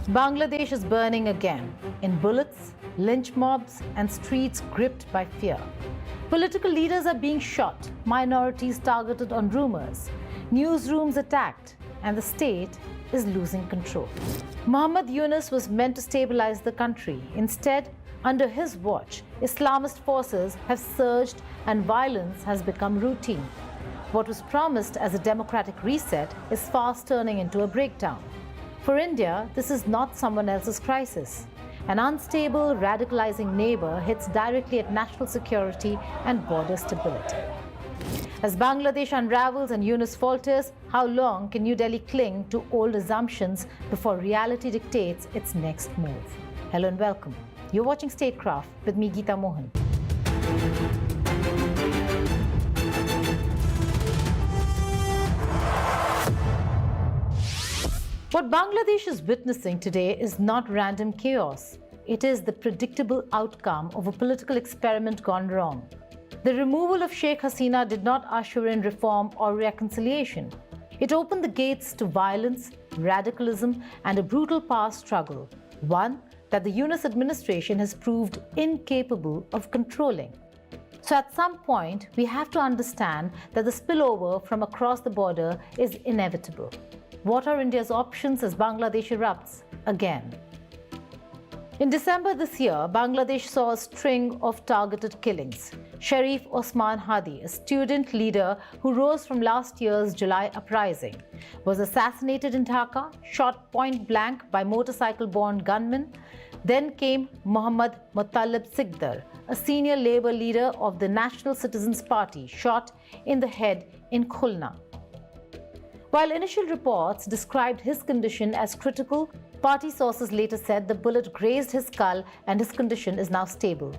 Bangladesh is burning again in bullets, lynch mobs, and streets gripped by fear. Political leaders are being shot, minorities targeted on rumors, newsrooms attacked, and the state is losing control. Muhammad Yunus was meant to stabilize the country. Instead, under his watch, Islamist forces have surged and violence has become routine. What was promised as a democratic reset is fast turning into a breakdown. For India, this is not someone else's crisis. An unstable, radicalizing neighbor hits directly at national security and border stability. As Bangladesh unravels and Yunus falters, how long can New Delhi cling to old assumptions before reality dictates its next move? Hello and welcome. You're watching Statecraft with me, Geeta Mohan. What Bangladesh is witnessing today is not random chaos. It is the predictable outcome of a political experiment gone wrong. The removal of Sheikh Hasina did not usher in reform or reconciliation. It opened the gates to violence, radicalism, and a brutal power struggle, one that the Yunus administration has proved incapable of controlling. So at some point, we have to understand that the spillover from across the border is inevitable. What are India's options as Bangladesh erupts again? In December this year, Bangladesh saw a string of targeted killings. Sharif Osman Hadi, a student leader who rose from last year's July uprising, was assassinated in Dhaka, shot point blank by motorcycle-borne gunmen. Then came Mohammad Sikdar, a senior labor leader of the National Citizens Party, shot in the head in Khulna. While initial reports described his condition as critical, party sources later said the bullet grazed his skull and his condition is now stable.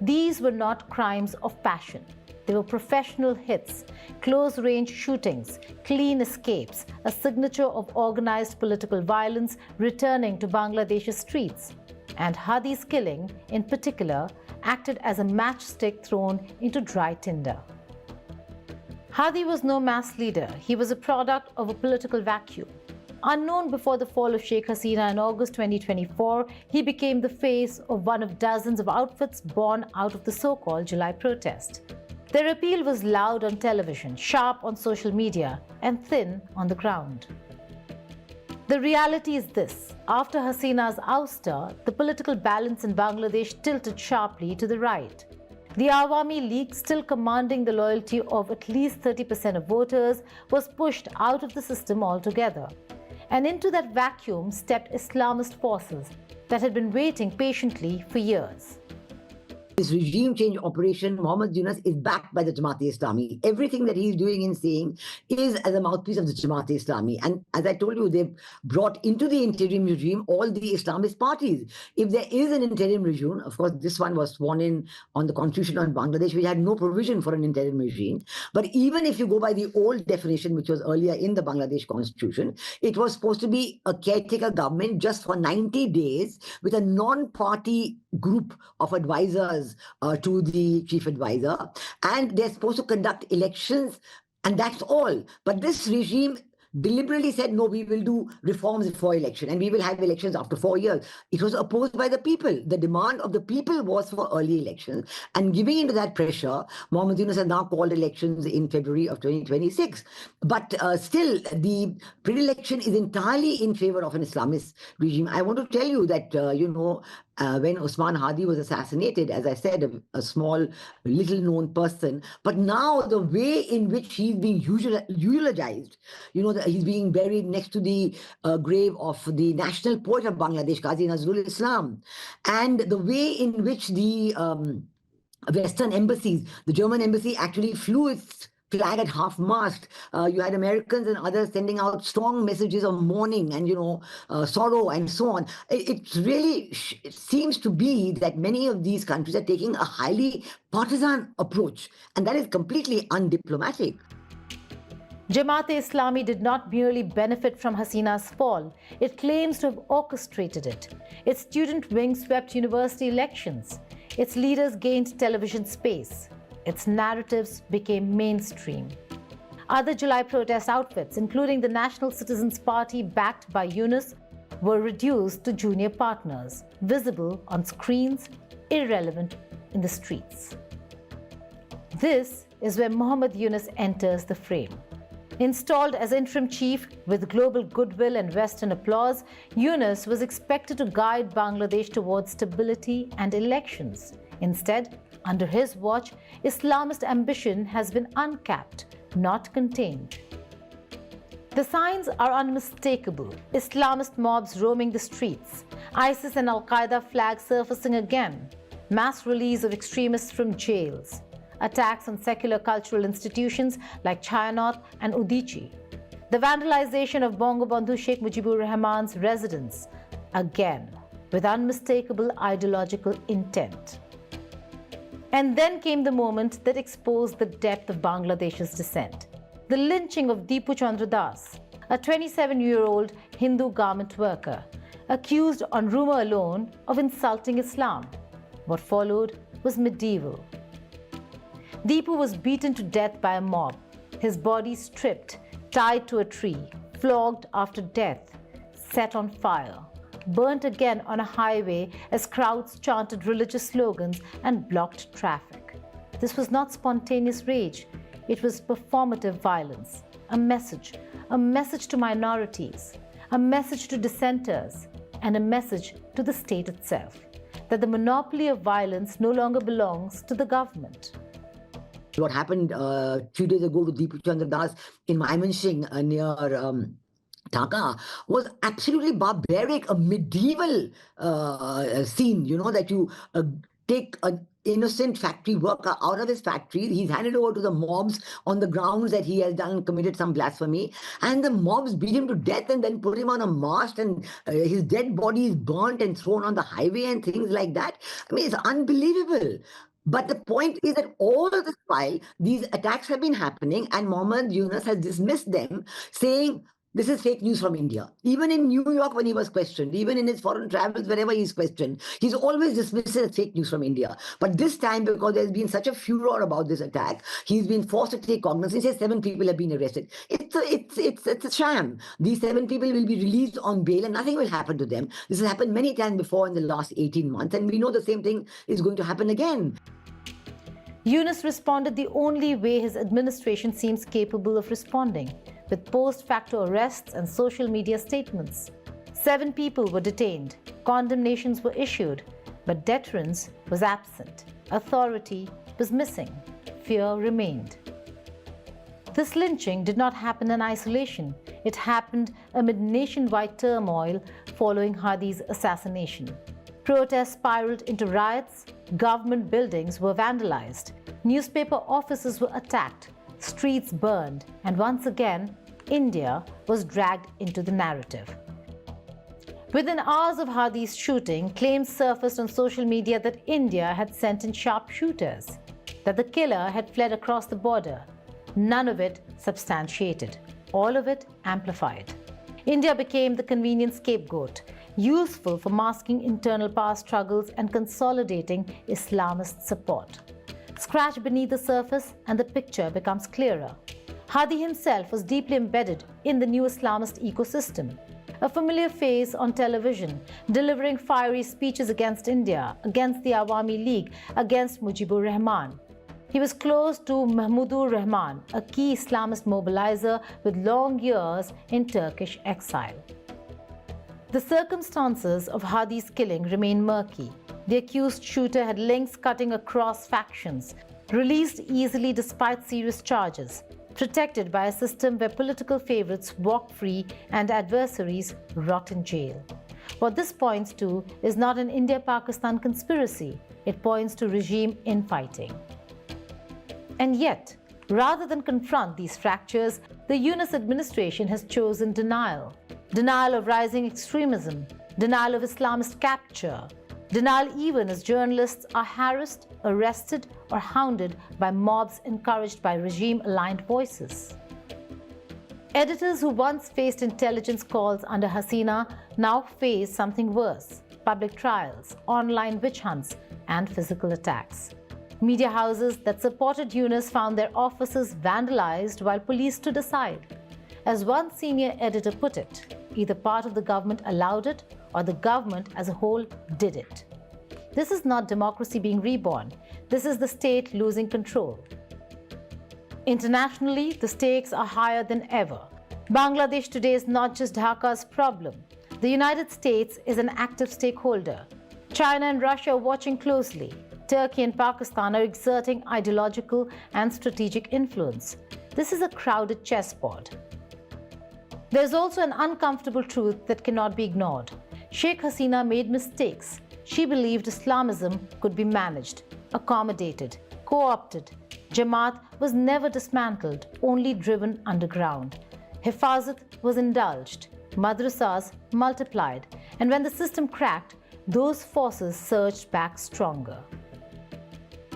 These were not crimes of passion. They were professional hits, close-range shootings, clean escapes, a signature of organized political violence returning to Bangladesh's streets. And Hadi's killing, in particular, acted as a matchstick thrown into dry tinder. Hadi was no mass leader. He was a product of a political vacuum. Unknown before the fall of Sheikh Hasina in August 2024, he became the face of one of dozens of outfits born out of the so-called July protest. Their appeal was loud on television, sharp on social media, and thin on the ground. The reality is this: after Hasina's ouster, the political balance in Bangladesh tilted sharply to the right. The Awami League, still commanding the loyalty of at least 30% of voters, was pushed out of the system altogether. And into that vacuum stepped Islamist forces that had been waiting patiently for years. This regime change operation, Muhammad Yunus, is backed by the Jamaat-e-Islami. Everything that he's doing and saying is as a mouthpiece of the Jamaat-e-Islami. And as I told you, they've brought into the interim regime all the Islamist parties. If there is an interim regime, of course, this one was sworn in on the constitution of Bangladesh, which had no provision for an interim regime. But even if you go by the old definition, which was earlier in the Bangladesh constitution, it was supposed to be a caretaker government just for 90 days with a non-party group of advisors to the chief advisor, and they're supposed to conduct elections, and that's all. But this regime deliberately said, no, we will do reforms before election and we will have elections after 4 years. It was opposed by the people. The demand of the people was for early elections, and giving into that pressure, Muhammad Yunus has now called elections in February of 2026. But still, the pre-election is entirely in favor of an Islamist regime. I want to tell you that, when Osman Hadi was assassinated, as I said, a small, little-known person, but now the way in which he's being eulogized, he's being buried next to the grave of the national poet of Bangladesh, Qazi Nazrul Islam, and the way in which the Western embassies, the German embassy actually flew its flag at half-mast. You had Americans and others sending out strong messages of mourning and, sorrow and so on. It really seems to be that many of these countries are taking a highly partisan approach, and that is completely undiplomatic. Jamaat-e-Islami did not merely benefit from Hasina's fall. It claims to have orchestrated it. Its student wing swept university elections. Its leaders gained television space. Its narratives became mainstream. Other July protest outfits, including the National Citizens Party backed by Yunus, were reduced to junior partners, visible on screens, irrelevant in the streets. This is where Muhammad Yunus enters the frame. Installed as interim chief with global goodwill and Western applause, Yunus was expected to guide Bangladesh towards stability and elections. Instead, under his watch, Islamist ambition has been uncapped, not contained. The signs are unmistakable. Islamist mobs roaming the streets, ISIS and Al-Qaeda flags surfacing again, mass release of extremists from jails, attacks on secular cultural institutions like Chayanot and Udichi, the vandalization of Bangabandhu Sheikh Mujibur Rahman's residence, again with unmistakable ideological intent. And then came the moment that exposed the depth of Bangladesh's dissent. The lynching of Deepu Chandra, a 27-year-old Hindu garment worker, accused on rumor alone of insulting Islam. What followed was medieval. Deepu was beaten to death by a mob, his body stripped, tied to a tree, flogged after death, set on fire, burnt again on a highway as crowds chanted religious slogans and blocked traffic. This was not spontaneous rage, it was performative violence, a message to minorities, a message to dissenters, and a message to the state itself, that the monopoly of violence no longer belongs to the government. What happened a few days ago to Deepu Chandra in Mymensingh near Dhaka was absolutely barbaric, a medieval scene, that you take an innocent factory worker out of his factory. He's handed over to the mobs on the grounds that he has committed some blasphemy, and the mobs beat him to death and then put him on a mast, and his dead body is burnt and thrown on the highway and things like that. I mean, it's unbelievable. But the point is that all of this while, these attacks have been happening and Muhammad Yunus has dismissed them, saying this is fake news from India. Even in New York when he was questioned, even in his foreign travels, wherever he's questioned, he's always dismissed it as fake news from India. But this time, because there's been such a furor about this attack, he's been forced to take cognizance. He says 7 people have been arrested. It's a sham. These 7 people will be released on bail and nothing will happen to them. This has happened many times before in the last 18 months, and we know the same thing is going to happen again. Yunus responded the only way his administration seems capable of responding, with post-facto arrests and social media statements. 7 people were detained, condemnations were issued, but deterrence was absent, authority was missing, fear remained. This lynching did not happen in isolation. It happened amid nationwide turmoil following Hadi's assassination. Protests spiraled into riots, government buildings were vandalized, newspaper offices were attacked, streets burned, and once again, India was dragged into the narrative. Within hours of Hadi's shooting, claims surfaced on social media that India had sent in sharpshooters, that the killer had fled across the border. None of it substantiated, all of it amplified. India became the convenient scapegoat, useful for masking internal power struggles and consolidating Islamist support. Scratch beneath the surface and the picture becomes clearer. Hadi himself was deeply embedded in the new Islamist ecosystem, a familiar face on television, delivering fiery speeches against India, against the Awami League, against Mujibur Rahman. He was close to Mahmudur Rahman, a key Islamist mobilizer with long years in Turkish exile. The circumstances of Hadi's killing remain murky. The accused shooter had links cutting across factions, released easily despite serious charges, protected by a system where political favorites walk free and adversaries rot in jail. What this points to is not an India-Pakistan conspiracy. It points to regime infighting. And yet, rather than confront these fractures, the Yunus administration has chosen denial. Denial of rising extremism, denial of Islamist capture, denial even as journalists are harassed, arrested, or hounded by mobs encouraged by regime-aligned voices. Editors who once faced intelligence calls under Hasina now face something worse: public trials, online witch hunts, and physical attacks. Media houses that supported Yunus found their offices vandalized while police stood aside. As one senior editor put it, Either part of the government allowed it or the government as a whole did it. This is not democracy being reborn. This is the state losing control. Internationally, the stakes are higher than ever. Bangladesh today is not just Dhaka's problem. The United States is an active stakeholder. China and Russia are watching closely. Turkey and Pakistan are exerting ideological and strategic influence. This is a crowded chessboard. There is also an uncomfortable truth that cannot be ignored. Sheikh Hasina made mistakes. She believed Islamism could be managed, accommodated, co-opted. Jamaat was never dismantled, only driven underground. Hifazat was indulged. Madrasas multiplied. And when the system cracked, those forces surged back stronger.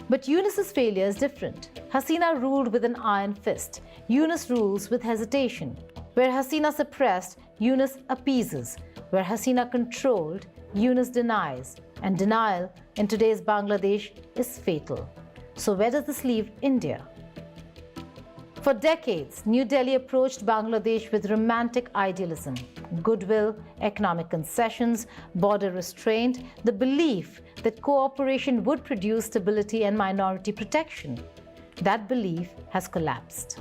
But Yunus's failure is different. Hasina ruled with an iron fist. Yunus rules with hesitation. Where Hasina suppressed, Yunus appeases. Where Hasina controlled, Yunus denies. And denial in today's Bangladesh is fatal. So where does this leave India? For decades, New Delhi approached Bangladesh with romantic idealism, goodwill, economic concessions, border restraint, the belief that cooperation would produce stability and minority protection. That belief has collapsed.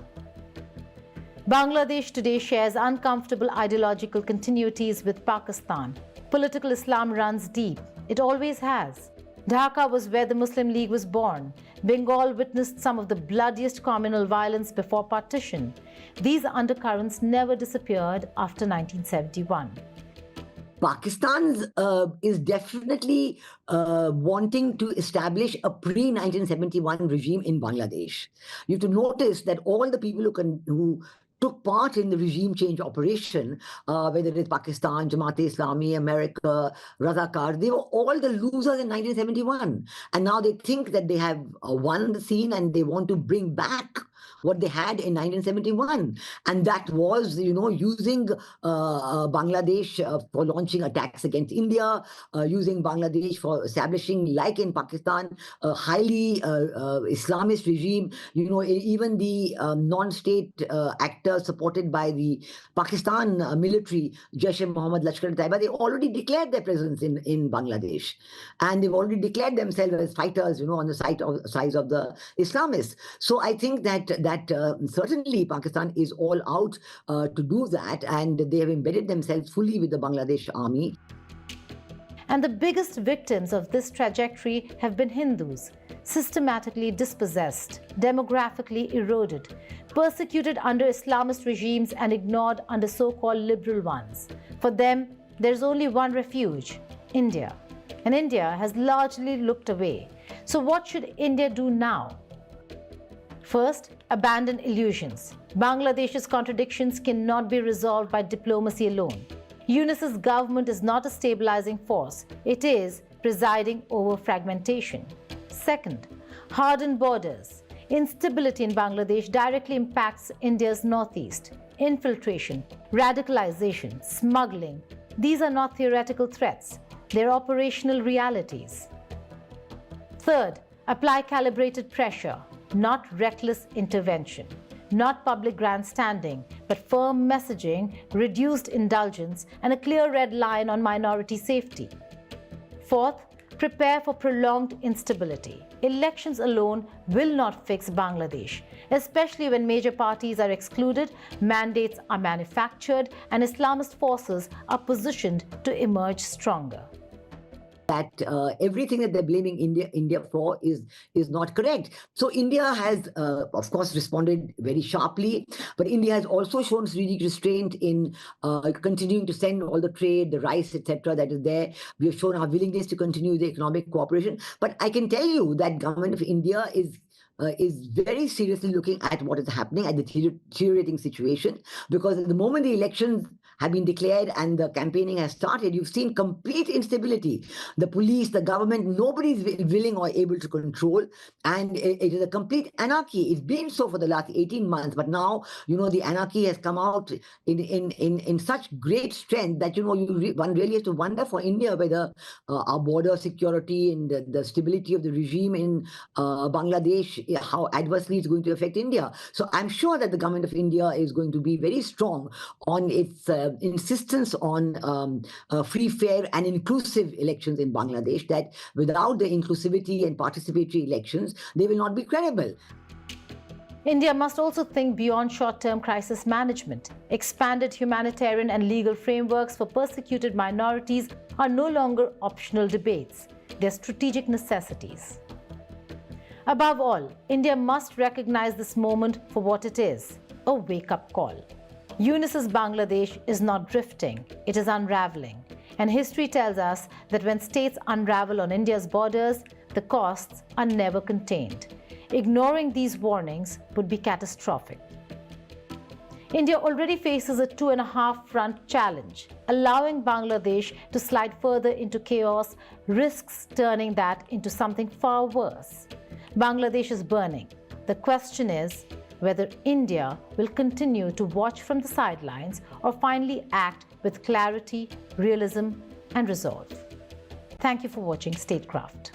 Bangladesh today shares uncomfortable ideological continuities with Pakistan. Political Islam runs deep. It always has. Dhaka was where the Muslim League was born. Bengal witnessed some of the bloodiest communal violence before partition. These undercurrents never disappeared after 1971. Pakistan is definitely wanting to establish a pre-1971 regime in Bangladesh. You have to notice that all the people who took part in the regime change operation, whether it's Pakistan, Jamaat-e-Islami, America, Razakar, they were all the losers in 1971. And now they think that they have won the scene and they want to bring back what they had in 1971. And that was, using Bangladesh for launching attacks against India, using Bangladesh for establishing, like in Pakistan, a highly Islamist regime. Even the non-state actors supported by the Pakistan military, Jaish-e-Mohammed, Lashkar-e-Taiba, they already declared their presence in Bangladesh. And they've already declared themselves as fighters, on the side of the Islamists. So I think that certainly Pakistan is all out to do that, and they have embedded themselves fully with the Bangladesh army. And the biggest victims of this trajectory have been Hindus, systematically dispossessed, demographically eroded, persecuted under Islamist regimes and ignored under so-called liberal ones. For them, there's only one refuge: India. And India has largely looked away. So what should India do now? First, abandon illusions. Bangladesh's contradictions cannot be resolved by diplomacy alone. Yunus's government is not a stabilizing force. It is presiding over fragmentation. Second, harden borders. Instability in Bangladesh directly impacts India's northeast. Infiltration, radicalization, smuggling. These are not theoretical threats. They're operational realities. Third, apply calibrated pressure. Not reckless intervention, not public grandstanding, but firm messaging, reduced indulgence, and a clear red line on minority safety. Fourth, prepare for prolonged instability. Elections alone will not fix Bangladesh, especially when major parties are excluded, mandates are manufactured, and Islamist forces are positioned to emerge stronger. That everything that they're blaming India for is not correct. So India has, of course, responded very sharply, but India has also shown strategic restraint in continuing to send all the trade, the rice, etc. that is there. We have shown our willingness to continue the economic cooperation. But I can tell you that government of India is very seriously looking at what is happening, at the deteriorating situation, because at the moment the elections have been declared and the campaigning has started, you've seen complete instability. The police, the government, nobody is willing or able to control, and it is a complete anarchy. It's been so for the last 18 months, but now, the anarchy has come out in such great strength that, one really has to wonder for India whether our border security and the stability of the regime in Bangladesh, how adversely it's going to affect India. So I'm sure that the government of India is going to be very strong on its insistence on free, fair, and inclusive elections in Bangladesh, that without the inclusivity and participatory elections, they will not be credible. India must also think beyond short-term crisis management. Expanded humanitarian and legal frameworks for persecuted minorities are no longer optional debates. They're strategic necessities. Above all, India must recognize this moment for what it is, a wake-up call. Yunus's Bangladesh is not drifting, it is unraveling. And history tells us that when states unravel on India's borders, the costs are never contained. Ignoring these warnings would be catastrophic. India already faces a 2.5-front challenge. Allowing Bangladesh to slide further into chaos risks turning that into something far worse. Bangladesh is burning. The question is whether India will continue to watch from the sidelines or finally act with clarity, realism, and resolve. Thank you for watching Statecraft.